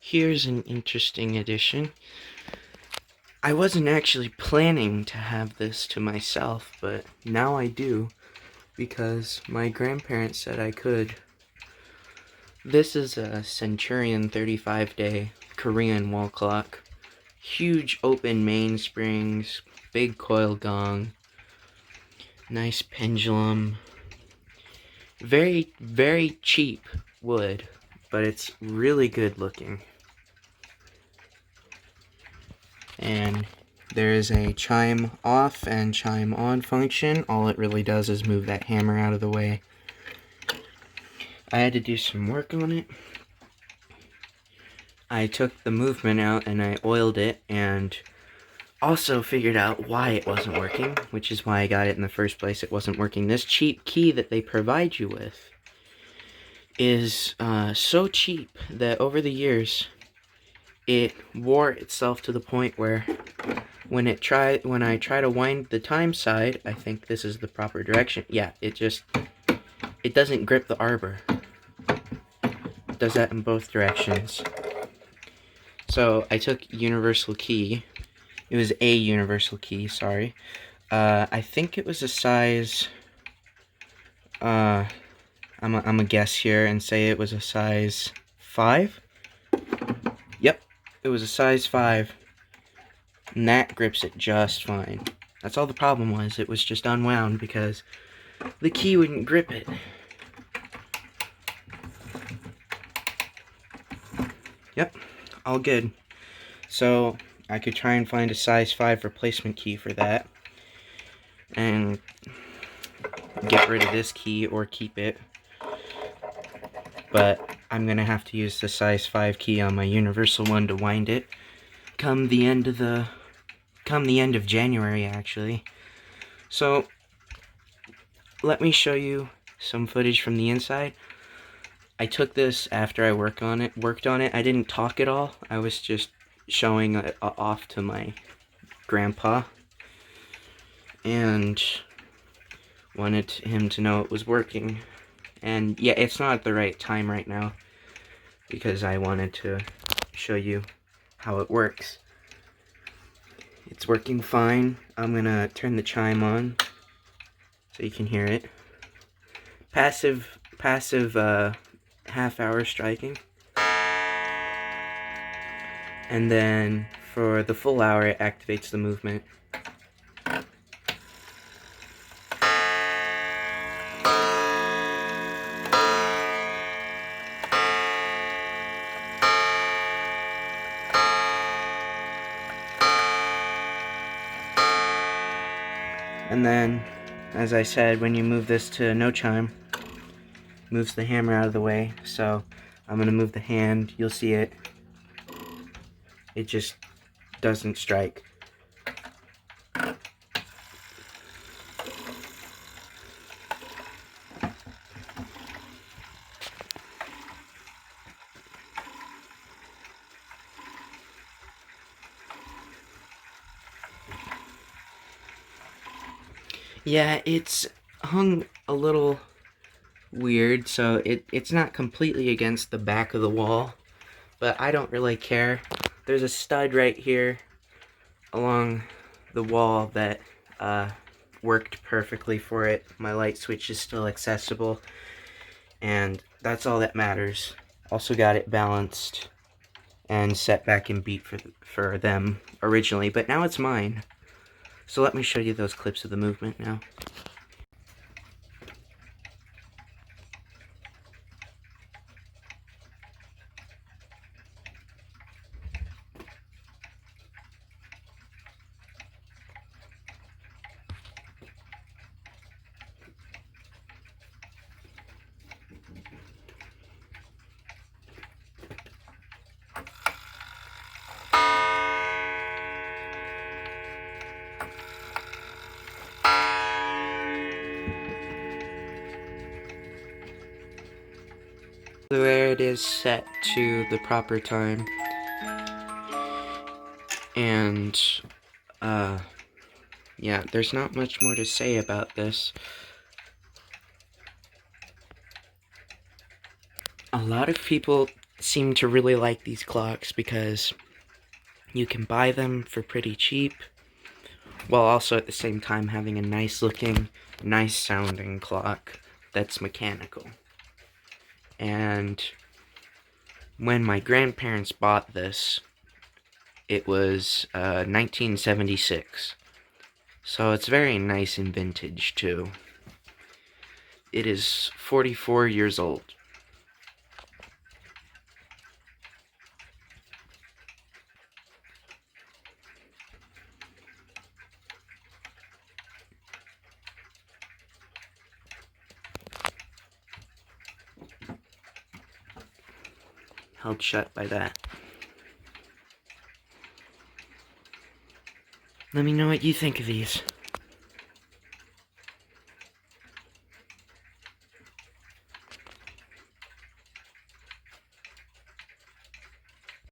Here's an interesting addition. I wasn't actually planning to have this to myself, but now I do, because my grandparents said I could. This is a Centurion 35-day Korean wall clock. Huge open mainsprings, big coil gong, nice pendulum. Very, very cheap wood, but it's really good looking. And there is a chime off and chime on function. All it really does is move that hammer out of the way. I had to do some work on it. I took the movement out and I oiled it, and also figured out why it wasn't working, which is why I got it in the first place. It wasn't working. This cheap key that they provide you with is so cheap that over the years it wore itself to the point where when I try to wind the time side, I think this is the proper direction. Yeah, it doesn't grip the arbor. It does that in both directions. So I took universal key. It was a universal key, sorry. I think it was a size, I'm a guess here and say it was a size 5. Yep, it was a size 5. And that grips it just fine. That's all the problem was. It was just unwound because the key wouldn't grip it. Yep, all good. So I could try and find a size 5 replacement key for that and get rid of this key or keep it. But I'm gonna have to use the size 5 key on my universal one to wind it come the end of January, actually. So let me show you some footage from the inside. I took this after I worked on it. I didn't talk at all. I was just showing it off to my grandpa and wanted him to know it was working. And yeah, it's not the right time right now because I wanted to show you how it works. It's working fine. I'm gonna turn the chime on so you can hear it. Passive half-hour striking. And then for the full hour, it activates the movement. And then, as I said, when you move this to no chime, moves the hammer out of the way. So I'm gonna move the hand. You'll see it. It just doesn't strike. Yeah, it's hung a little weird, so it's not completely against the back of the wall, but I don't really care. There's a stud right here along the wall that worked perfectly for it. My light switch is still accessible, and that's all that matters. Also got it balanced and set back in beat for them originally, but now it's mine. So let me show you those clips of the movement now. There it is, set to the proper time. And yeah, there's not much more to say about this. A lot of people seem to really like these clocks because you can buy them for pretty cheap, while also at the same time having a nice looking, nice sounding clock that's mechanical. And when my grandparents bought this, it was 1976. So it's very nice and vintage too. It is 44 years old. Held shut by that. Let me know what you think of these.